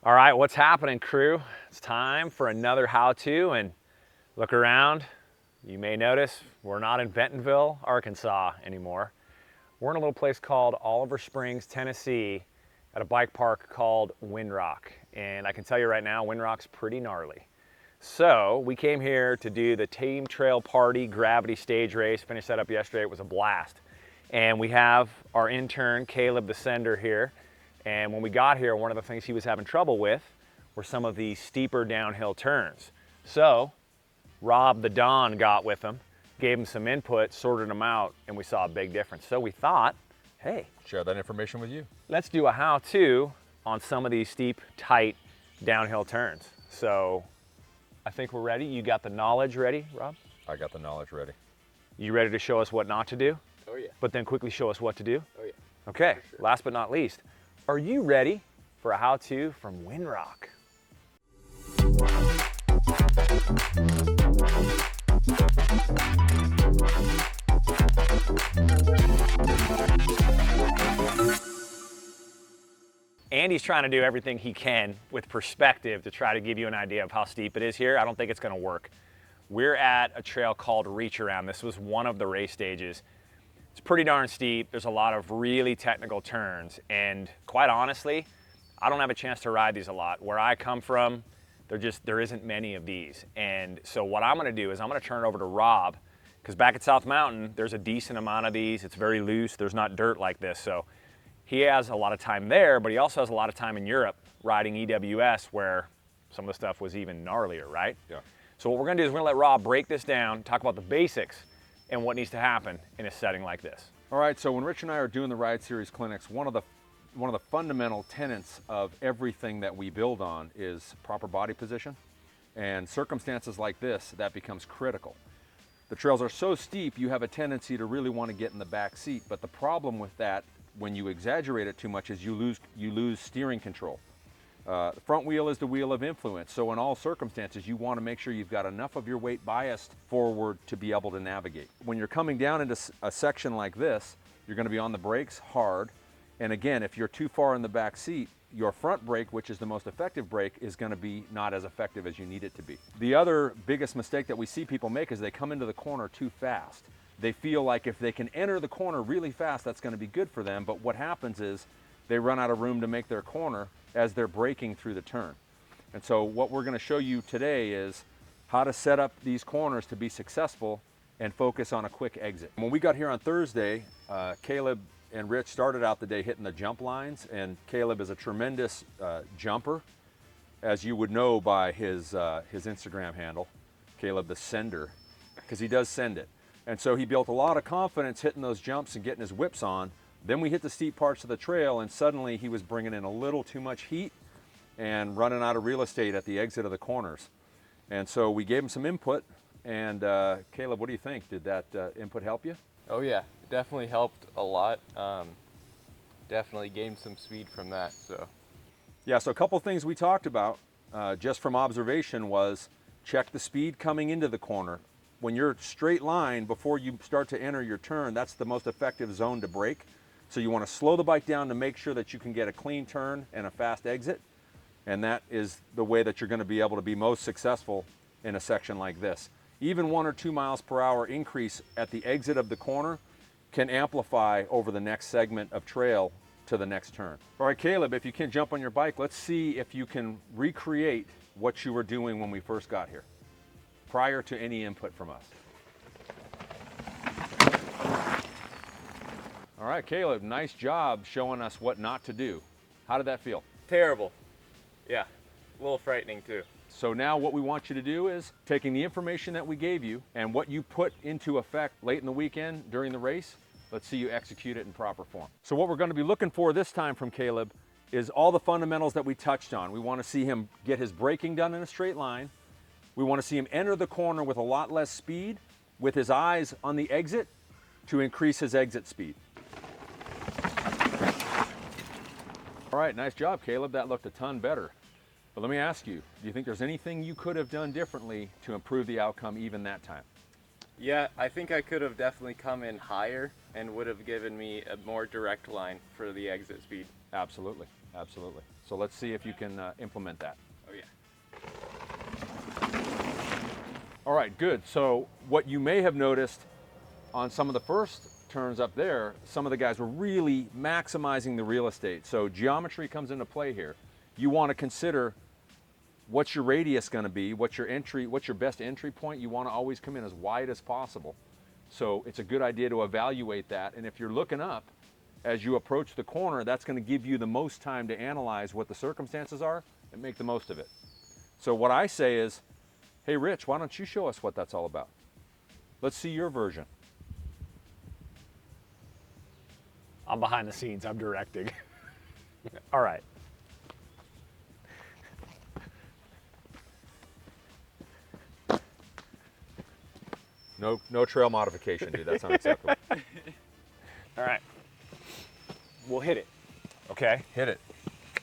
All right, what's happening, crew? It's time for another how-to, and look around. You may notice we're not in Bentonville, Arkansas anymore. We're in a little place called Oliver Springs, Tennessee, at a bike park called Windrock. And I can tell you right now, Windrock's pretty gnarly. So we came here to do the Team Trail Party Gravity Stage Race. Finished that up yesterday. It was a blast. And we have our intern, Caleb the Sender, here. And when we got here, one of the things he was having trouble with were some of the steeper downhill turns. So Rob the Don got with him, gave him some input, sorted them out, and we saw a big difference. So we thought, hey, share that information with you. Let's do a how-to on some of these steep, tight downhill turns. So I think we're ready. You got the knowledge ready, Rob? I got the knowledge ready. You ready to show us what not to do? Oh yeah. But then quickly show us what to do? Oh yeah. Okay, For sure. Last last but not least, are you ready for a how-to from Windrock? Andy's trying to do everything he can with perspective to try to give you an idea of how steep it is here. I don't think it's going to work. We're at a trail called Reach Around. This was one of the race stages. It's pretty darn steep. There's a lot of really technical turns, and quite honestly, I don't have a chance to ride these a lot. Where I come from, there isn't many of these. And so what I'm gonna do is I'm gonna turn it over to Rob, because back at South Mountain, there's a decent amount of these. It's very loose, there's not dirt like this. So he has a lot of time there, but he also has a lot of time in Europe riding EWS, where some of the stuff was even gnarlier, right? Yeah. So what we're gonna do is we're gonna let Rob break this down, talk about the basics and what needs to happen in a setting like this. All right, so when Rich and I are doing the Ride Series clinics, one of the fundamental tenets of everything that we build on is proper body position. And circumstances like this, that becomes critical. The trails are so steep, you have a tendency to really want to get in the back seat, but the problem with that, when you exaggerate it too much, is you lose steering control. The front wheel is the wheel of influence, so in all circumstances you want to make sure you've got enough of your weight biased forward to be able to navigate. When you're coming down into a section like this, you're going to be on the brakes hard, and again, if you're too far in the back seat, your front brake, which is the most effective brake, is going to be not as effective as you need it to be. The other biggest mistake that we see people make is they come into the corner too fast. They feel like if they can enter the corner really fast, that's going to be good for them, but what happens is they run out of room to make their corner as they're braking through the turn. And so what we're going to show you today is how to set up these corners to be successful and focus on a quick exit. When we got here on Thursday, Caleb and Rich started out the day hitting the jump lines, and Caleb is a tremendous jumper, as you would know by his Instagram handle, Caleb the Sender, because he does send it. And so he built a lot of confidence hitting those jumps and getting his whips on. Then we hit the steep parts of the trail, and suddenly he was bringing in a little too much heat and running out of real estate at the exit of the corners. And so we gave him some input, and Caleb, what do you think? Did that input help you? Oh yeah, it definitely helped a lot. Definitely gained some speed from that. So Yeah, so a couple things we talked about just from observation was check the speed coming into the corner. When you're straight line before you start to enter your turn, that's the most effective zone to brake. So you want to slow the bike down to make sure that you can get a clean turn and a fast exit. And that is the way that you're going to be able to be most successful in a section like this. Even 1 or 2 miles per hour increase at the exit of the corner can amplify over the next segment of trail to the next turn. All right, Caleb, if you can jump on your bike, let's see if you can recreate what you were doing when we first got here, prior to any input from us. All right, Caleb, nice job showing us what not to do. How did that feel? terrible. Yeah, a little frightening too. So now what we want you to do is taking the information that we gave you and what you put into effect late in the weekend during the race, let's see you execute it in proper form. So what we're going to be looking for this time from Caleb is all the fundamentals that we touched on. We want to see him get his braking done in a straight line. We want to see him enter the corner with a lot less speed, with his eyes on the exit to increase his exit speed. All right, nice job, Caleb. That looked a ton better. But let me ask you, do you think there's anything you could have done differently to improve the outcome even that time? Yeah, I think I could have definitely come in higher and would have given me a more direct line for the exit speed. Absolutely. Absolutely. So let's see if you can implement that. Oh yeah. All right, good. So what you may have noticed on some of the first turns up there, some of the guys were really maximizing the real estate. So geometry comes into play here. You want to consider what's your radius going to be, what's your best entry point. You want to always come in as wide as possible. So it's a good idea to evaluate that. And if you're looking up as you approach the corner, that's going to give you the most time to analyze what the circumstances are and make the most of it. So what I say is, hey, Rich, why don't you show us what that's all about? Let's see your version. I'm behind the scenes, I'm directing. All right. No trail modification, dude. That's unacceptable. All right. We'll hit it. Okay? Hit it.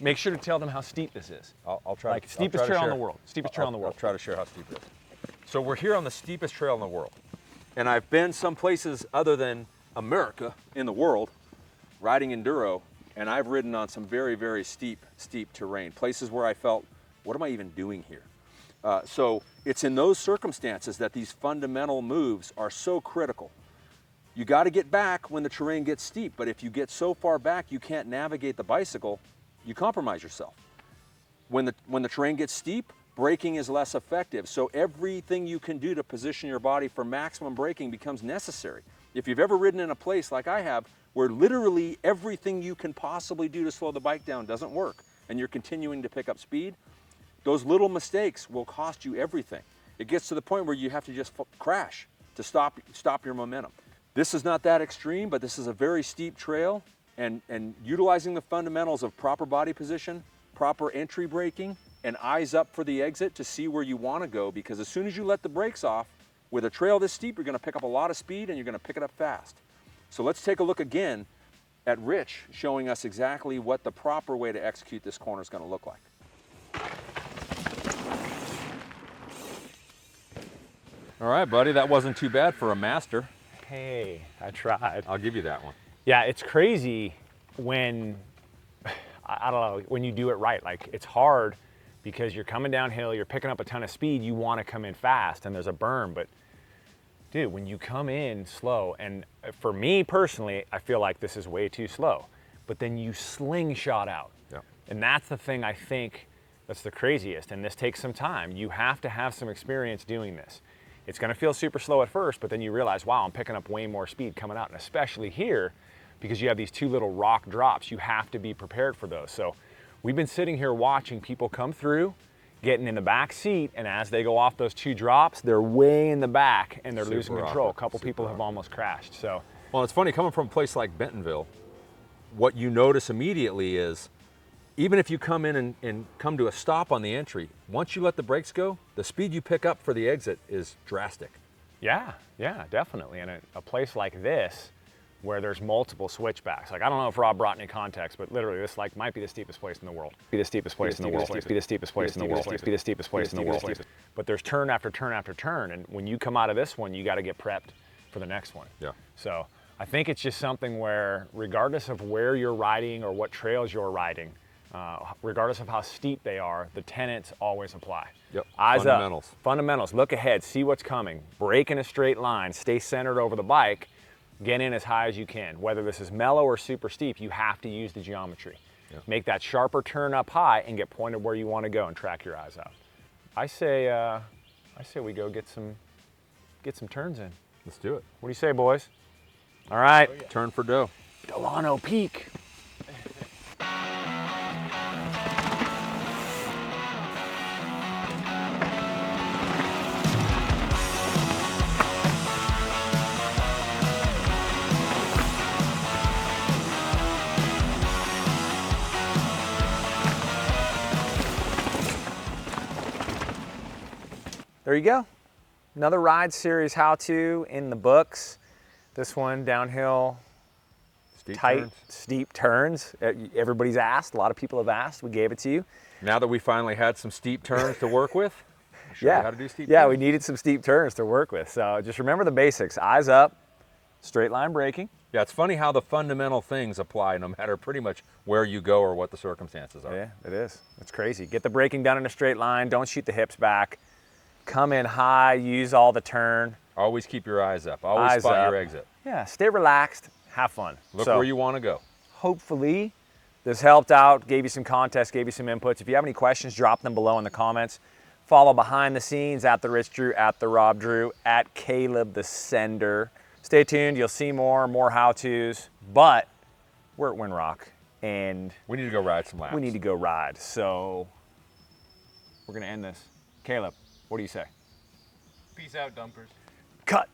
Make sure to tell them how steep this is. I'll try. Like steepest trail in the world. Steepest trail in the world. I'll try to share how steep it is. So we're here on the steepest trail in the world. And I've been some places other than America in the world riding enduro, and I've ridden on some very, very steep terrain. Places where I felt, what am I even doing here? So it's in those circumstances that these fundamental moves are so critical. You got to get back when the terrain gets steep, but if you get so far back you can't navigate the bicycle, you compromise yourself. When the terrain gets steep, braking is less effective. So everything you can do to position your body for maximum braking becomes necessary. If you've ever ridden in a place like I have, where literally everything you can possibly do to slow the bike down doesn't work, and you're continuing to pick up speed, those little mistakes will cost you everything. It gets to the point where you have to just crash to stop your momentum. This is not that extreme, but this is a very steep trail, and utilizing the fundamentals of proper body position, proper entry braking, and eyes up for the exit to see where you want to go, because as soon as you let the brakes off, with a trail this steep, you're going to pick up a lot of speed and you're going to pick it up fast. So let's take a look again at Rich showing us exactly what the proper way to execute this corner is going to look like. All right, buddy, that wasn't too bad for a master. Hey, I tried. I'll give you that one. Yeah, it's crazy when, I don't know, when you do it right. Like, it's hard because you're coming downhill, you're picking up a ton of speed, you want to come in fast, and there's a berm, but dude, when you come in slow, and for me personally, I feel like this is way too slow, but then you slingshot out. Yeah. And that's the thing I think that's the craziest, and this takes some time. You have to have some experience doing this. It's gonna feel super slow at first, but then you realize, wow, I'm picking up way more speed coming out, and especially here, because you have these two little rock drops, you have to be prepared for those. So we've been sitting here watching people come through, getting in the back seat, and as they go off those two drops, they're way in the back and they're losing control. A couple people have almost crashed. So, well, it's funny, coming from a place like Bentonville, what you notice immediately is, even if you come in and come to a stop on the entry, once you let the brakes go, the speed you pick up for the exit is drastic. yeah, definitely. And a place like this, where there's multiple switchbacks. Like, I don't know if Rob brought any context, but literally this like might be the steepest place in the world. Be the steepest place in the world. Be the steepest place in the world. Be the steepest place in the world. But there's turn after turn after turn, and when you come out of this one, you got to get prepped for the next one. Yeah. So I think it's just something where, regardless of where you're riding or what trails you're riding, regardless of how steep they are, the tenets always apply. Yep. Eyes Fundamentals. up. Fundamentals. Look ahead. See what's coming. Brake in a straight line. Stay centered over the bike. Get in as high as you can. Whether this is mellow or super steep, you have to use the geometry. Yeah. Make that sharper turn up high and get pointed where you want to go and track your eyes out. I say we go get some turns in. Let's do it. What do you say, boys? All right. Oh, yeah. Turn for dough. Delano Peak. There you go. Another ride series how-to in the books. This one downhill, steep turns. Everybody's asked, a lot of people have asked, we gave it to you. Now that we finally had some steep turns to work with, show you how to do steep yeah, turns. we needed some steep turns to work with. So just remember the basics. Eyes up, straight line braking. Yeah, it's funny how the fundamental things apply no matter pretty much where you go or what the circumstances are. Yeah, it is. It's crazy. Get the braking done in a straight line. Don't shoot the hips back. Come in high, use all the turn. Always keep your eyes up. Always Eyes spot up. your exit. Yeah, stay relaxed, have fun. Look So, where you want to go. hopefully this helped out, gave you some context, gave you some inputs. If you have any questions, drop them below in the comments. Follow behind the scenes at the Rich Drew, at the Rob Drew, at Caleb the Sender. Stay tuned, you'll see more how-tos, but we're at Windrock and We need to go ride some laps. we need to go ride. So we're gonna end this. Caleb, what do you say? Peace out, dumpers. Cut.